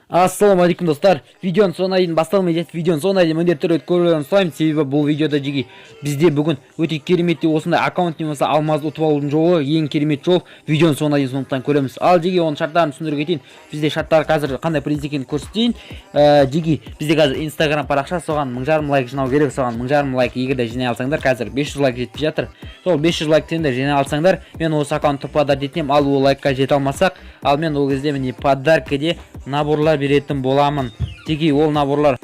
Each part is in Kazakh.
Ассалаумалейкум достар. Видеоның соңына дейін басталмай жатып, видеоның соңына дейін міндетті түрде көрулерін сұраймын, себебі бұл видеода жеге бізде бүгін өте керемет осындай аккаунт немесе алмазды ұтып алудың жолы, ең керемет жол. Видеоның соңына дейін сондықтан көреміз. Ал жеге оның шарттарын түсіндіре кетейін. Бізде шарттар қазір қандай принцип екенін көрсетейін. Жеге бізде қазір Instagram парақша, соған 1000 лайк жинау керек. Соған 1000 лайк егер де жинай алсаңдар, қазір 500 лайк жетпей жатыр. Сол 500 лайктен де жинай алсаңдар, мен осы аккаунтты подарок етемін. Ал ол лайкқа жете алмасақ, ал мен ол кезде міне подаркаде наборлар беретін боламын. Деге ол наборлар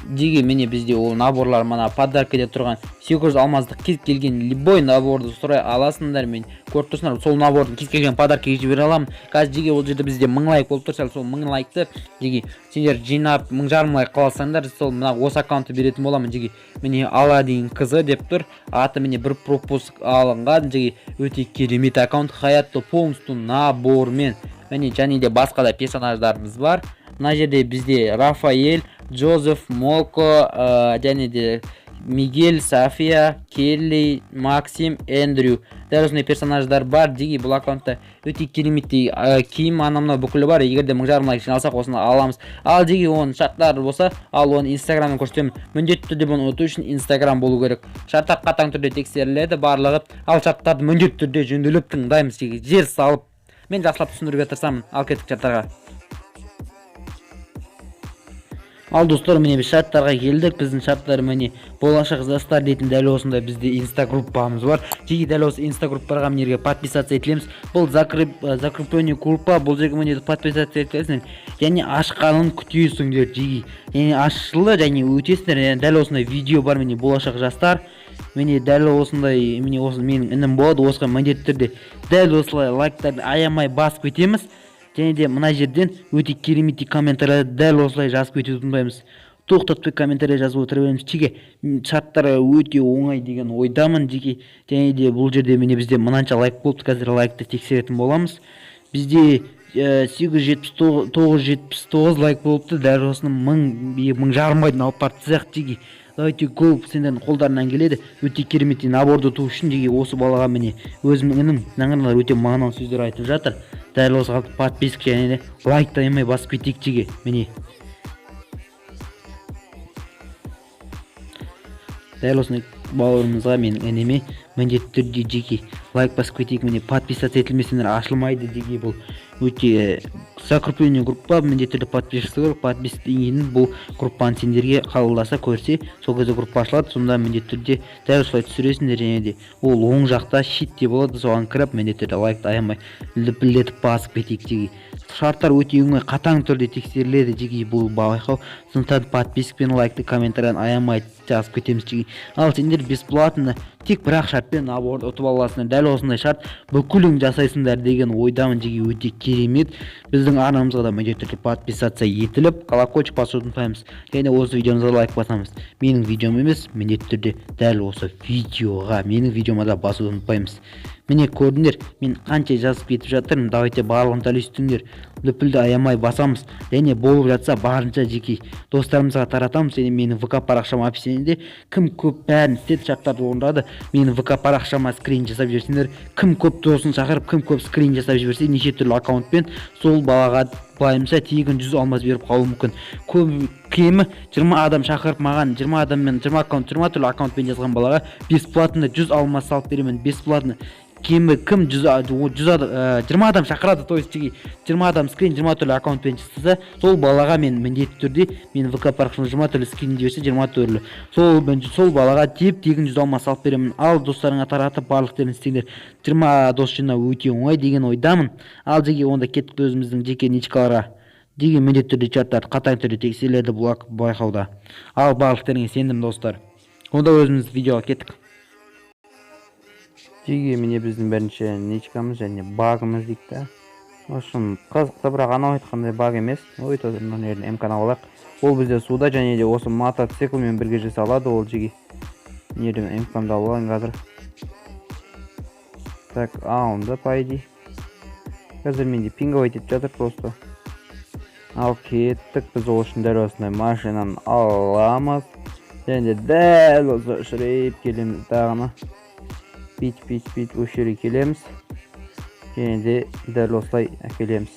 міне бізде ол наборлар мына подаркаде тұрған 800 алмаздық кез келген любой наборды сұрай аласыңдар. Мен көріп тұрсыңдар, сол набордың кез келген подаркаға жібере аламын. Қазір деге ол жерде бізде 1000 лайк болып тұрса, сол 1000 лайкты деге сендер жинап 1000 лайк қаласаңдар, сол мына осы аккаунтты беретін боламын. Деге міне Аладдин қызы деп тұр. Аты міне бір пропуск алынған. Деге өте керемет аккаунт, хаятты полностью набормен. Міне және де басқа да персонаждарымыз бар. Мына жерде бізде Рафаэль, Джозеф, Молко, және де Мигель, София, Келли, Максим, Эндрю. Дәл осындай персонаждар бар. Деге бұл аккаунтта өте кереметтей киім анамна бүкілі бар. Егер де 1000 лайк жиналсақ осыны аламыз. Ал деге оның шарттары болса, ал оны Инстаграмнан көрсетемін. Міндетті түрде бұны ұту үшін Инстаграм болу керек. Шарттар қатаң түрде тексеріледі барлығы. Ал шарттарды міндетті түрде жөнделіп тыңдаймыз. Жер салып мен жақсылап түсіндіруге тырысамын. Ал кеттік шарттарға. Ал достар, міне біз шарттарға келдік. Біздің шарттар міне болашақ жастар дейтін дәл осындай бізде инстагруппамыз бар. Жеге дәл осы инстагруппарға мінерге подписаться етілеміз. Бұл закрепление группа, бұл жерге міне подписаться етесіңдер. Және ашқанын күтесіңдер жеге. Және ашылы және өтесіңдер. Дәл осындай видео бар міне болашақ жастар. Міне дәл осындай, міне осы менің інім болады. Осыға міндетті түрде дәл осылай лайктарды аямай басып кетеміз. Және де мына жерден өте керемет комментарийлерді дәл осылай жазып кетуді ұмытпаймыз. Тоқтатпай комментарий жазып отыра береміз. Жеге шарттары өте оңай деген ойдамын жеге. Және де бұл жерде міне бізде мынанша лайк болыпты. Қазір лайкты тексеретін боламыз. Бізде 979 лайк болыпты. Дәл осыны 1000 лайктан алып бартсақ жеге. Өте көп сендердің қолдарынан келеді. Өте керемет наборды ұту үшін жеге осы балаға міне өзімнің інім наңырлар өте мағыналы сөздер айтып жатыр. Дәл осы подписка және де лайк таямай басып кетейік жеге. Міне дәл осындай бауырымызға менің ініме міндетті түрде жеге лайк басып кетейік. Міне подписаться етілмесеңдер ашылмайды жеге. Бұл өте закрепление группа, міндетті түрде подписаться енгенін бұл группаны сендерге қабылдаса көрсе, сол кезде группа ашылады. Сонда міндетті түрде дәл осылай түсіресіңдер. және де ол оң жақта щитте болады, соған кіріп міндетті түрде лайкты аямай лүпілдетіп басып кетейік жеге. Шарттар өте оңай, қатаң түрде тексеріледі жеге бұл байқау. Сондықтан подписка пен лайкты комментарияны аямай жазып кетеміз жеге. Ал сендер бесплатно тек бір-ақ шартпен наборды ұтып аласыңдар. Дәл осындай шарт бүкілін жасайсыңдар деген ойдамын жеге. Өте керемет. Біздің арнамызға да міндетті түрде подписаться етіліп, колокольчик басуды ұмытпаймыз. Және осы видеомызға лайк басамыз. Менің видеом емес, міндетті түрде дәл осы видеоға, менің видеома да басуды ұмытпаймыз. Міне көрдіңдер, мен қанша жазып кетіп жатырмын. Давайте барлығын талестіңдер. Лүпілді аямай басамыз. Және болып жатса барынша жеке достарымызға таратамыз. Және менің ВК парақшама описаниеде кім көп бәрін істеді, шарттарды орындады. Менің ВК парақшама скрин жасап жіберсеңдер, кім көп досын шақырып, кім көп скрин жасап жіберсе, неше түрлі аккаунтпен сол балаға былайымша тегін 100 алмаз беріп қалуы мүмкін. Кемі 20 адам шақырып маған 20 адаммен 20 түрлі аккаунтпен жазған балаға бесплатно 100 алмаз салып беремін. Бесплатно. Кемі кім 20 адам шақырады, то есть 20 адам скрин 20 түрлі аккаунтпен жасаса, сол балаға мен міндетті түрде мен ВК парақшама 20 түрлі скрин жіберсе 20 түрлі. Сол балаға тегін 100 алмаз салып беремін. Ал достарыңа таратып барлықтерін істеңдер. 20 дос жинау өте оңай деген ойдамын. Ал жеге онда кеттік өзіміздің жеке ничкаларға. Деге міндетті түрде шарттар қатаң түрде тексеріледі бұл байқауда. Ал барлықтеріңе сендім достар. Онда өзіміз видеоға кеттік. Жеге міне біздің бірінші ничкамыз және багымыз дейікті.Ошын қызықты, бірақ анау айтқандай баг емес. Ой, мына мканы алайық. Ол бізде суда және де осы мотоциклмен бірге жасалады. Ол жеге нерден мкамды алайын қазір. Так, алынды пайди. Қазір менде пинговать етіп жатыр просто. Ал кеттік, біз ол үшін дәл осындай машинаны аламыз. Және дәл осы үшірейіп келеміз дағына. Пит өшері келеміз. Және де дәл осылай әкелеміз.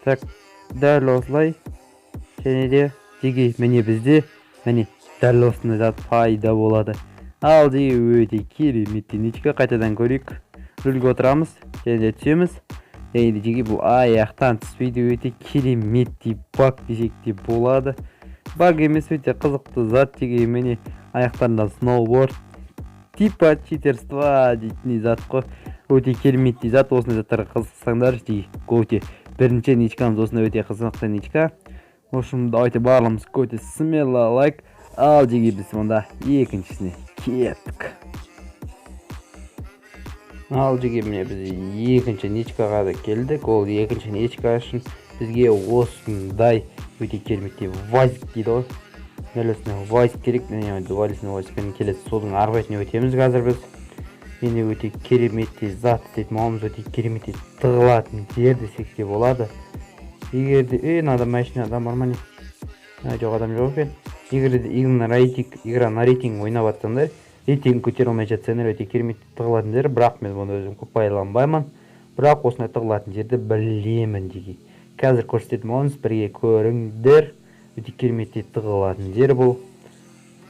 Так, дәл осылай. Және де жеге міне бізде міне дәл осындай зат пайда болады. Ал жеге өте керемет ничка, қайтадан көрейік. Рөлге отырамыз және де түсеміз. Және де жеге бұл аяқтан түспейді, өте керемет баг десек те болады. Баг емес, өте қызықты зат. Жеге міне аяқтарында сноуборд типа читерства дейтін зат қой. Өте керемет зат. Осындай заттарға қызықсаңдар, жеге өте бірінші ничкамыз осындай өте қызықты ничка. В общем, давайте барлығымыз көте смело лайк. Ал жеге біз онда екіншісіне кеттік. Ал жеге міне біз екінші ничкаға да келдік. Ол екінші ничка үшін бізге осындай өте керемет вазик дейді ғой. Дәл осындай вазик керек. Міне дуалисный вазикпен келеді. Судың арғы бетіне өтеміз қазір біз. Міне өте керемет зат істейтін мамыз, өте керемет тығылатын жер десек те болады. Егерде надо машина адам бар ма не? Жоқ, адам жоқ екен. Егерде игра на рейтинг ойнап жатсаңдар, рейтинг көтере алмай жатсаңдар, өте керемет тығылатын жер. Бірақ мен оны өзім көп пайдаланбаймын. Бірақ осындай тығылатын жерді білемін жеге. Қазір көрсететін боламыз, бірге көріңдер. Өте керемет тығылатын жер бұл.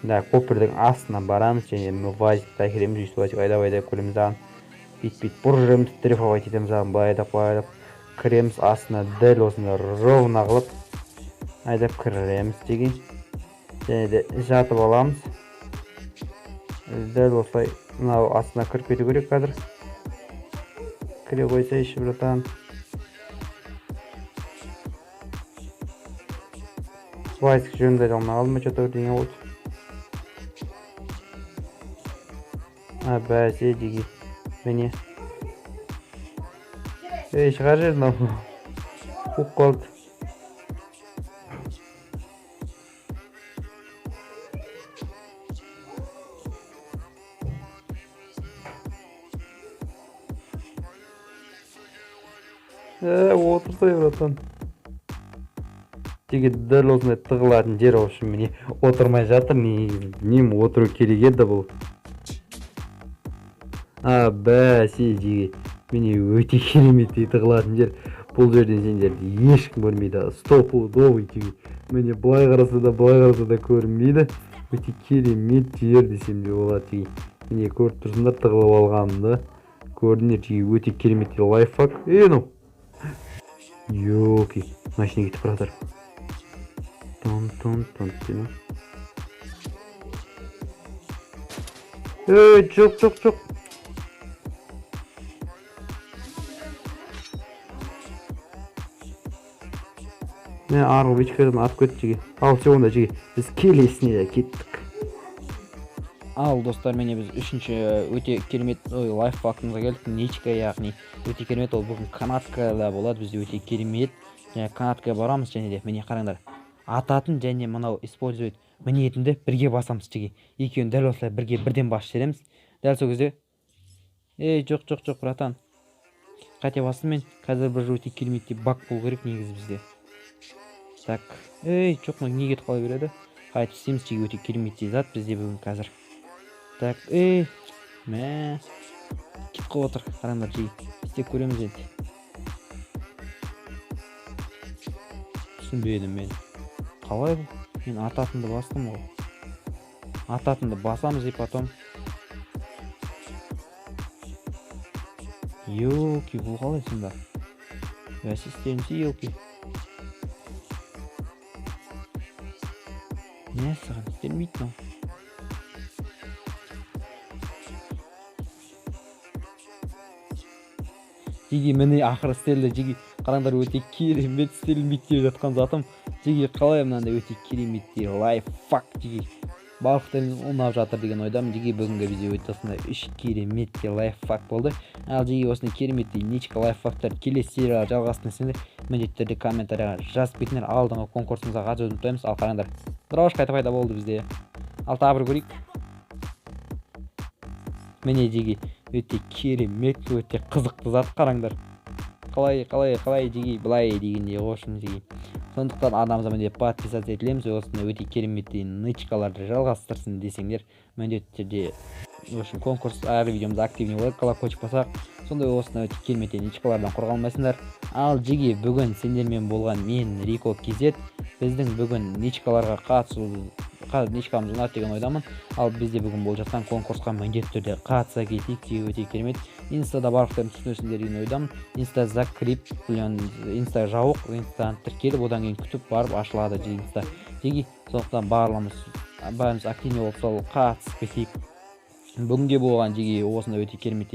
Да, көпірдің астына барамыз және вазикті әкелеміз. Үйсі вазик айдап көлеміз ағын. Бит бұржымыз, дрейфовать етеміз ағын, байдап. Кіреміз астына дәл осында ровно қылып айдап кіреміз деген. Және де жатып аламыз. Дәл осылай мынау астына кіріп кету керек қазір. Кіре қойса іші братан. Вайск жөнді алмай қалды ма, что-то бірдеңе болды. Бәсе жеге. Міне. Шығар жер мынау. Қуып қалды. Отырсай братан. Жеге дәл осындай тығылатын жер үшін міне отырмай жатыр. Нем отыру керек еді бұл. Бәсе жеге. Міне өте керемет тығылатын жер. Бұл жерден сендерді ешкім көрмейді. Стопудовый жеге. Міне былай қараса да көрінбейді. Өте керемет жер десем де болады жеге. Міне көріп тұрсыңдар тығылып алғанымды. Көрдіңдер жеге, өте керемет лайфхак. Ну. Йоки. Машина кетіп братар. Тон деймін. Жоқ. Мен арғы бечкадан атып кетті жеге. Ал соңында жеге біз келесіне кеттік. Ал достар, міне біз үшінші өте керемет лайфхакымызға келдік. Ничка, яғни өте керемет. Ол бүгін канаткада болады. Бізде өте керемет. Және канатқа барамыз және де міне қараңдар. Ататын және мынау использует мінетінді бірге басамыз жеге. Екеуін дәл осылай бірден басып жібереміз. Дәл сол кезде. Жоқ братан. Қате бастым мен. Қазір бір өте керемет баг болу керек негізі бізде. Так, жоқ, не кетіп қала береді. Қайт істейміз жеге, өте керемет зат бізде бүгін қазір. Так, мә кетіп қалып отыр. Қараңдар жеге, істеп көреміз енді. Түсінбедім мен. Қалай бұл? Мен ататынды бастым ғой. Ататынды басамыз и потом. Елки, бұл қалай сонда? Ассистенті елки. Не саған істелмейді мынау. Жеге міне ақыры істелді жеге. Қараңдар, өте керемет істелмейді деп жатқан затым. Жеге қалай мынандай өте керемет лайфхак жеге. Барлықтарыңыз ұнап жатыр деген ойдамын. Жеге бүгінгі видео өте осындай 3 керемет лайфхак болды. Ал жеге осындай керемет ничка лайфхактар келесі серияға жалғасын десеңдер, міндетті түрде комментарияға жазып кетіңдер. Алдыңғы конкурсымызға қатысуды ұмытпаймыз. Ал қараңдар, драуыш қайта пайда болды бізде. Ал тағы бір көрейік. Міне жеге өте керемет, өте қызықты зат, қараңдар. Қалай жеге былай дегенде қошым жеге. Сондықтан адамза міне подписаться етілеміз. Осындай өте керемет нычкаларды жалғастырсын десеңдер, міндетті түрде в общем конкурс ар видеомда активный болот, колокольчик бассак сондай осындай өтө керемет ничкалардан кургалмайсыңдар. Ал жиги бүгүн сендер менен болгон мен Рико KZ. Биздин бүгүн ничкаларга катышуу ничкамыз унат деген ойдамын. Ал бизде бүгүн болуп жаткан конкурска міндетті түрдө катыша кетейик, жиги өтө керемет. Инстада барлыктарын түшүнөсүңдер деген ойдамын. Инста закрип билен инста жабык, инстадан тиркелип одан кийин күтүп барып ачылады жиги инста. Жиги сондуктан баарыбыз активный болуп катышып кетейик. Бүгүнкү болгон жиги осындай өтө керемет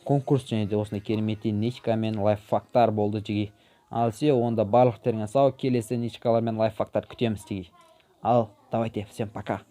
конкурс және де осындай керемет ничка мен лайфхактар болду жиги. Ал все онда барлыктериңе сау, келесі ничкалар мен лайфхактар күтөмүз жиги. Ал давайте, всем пока.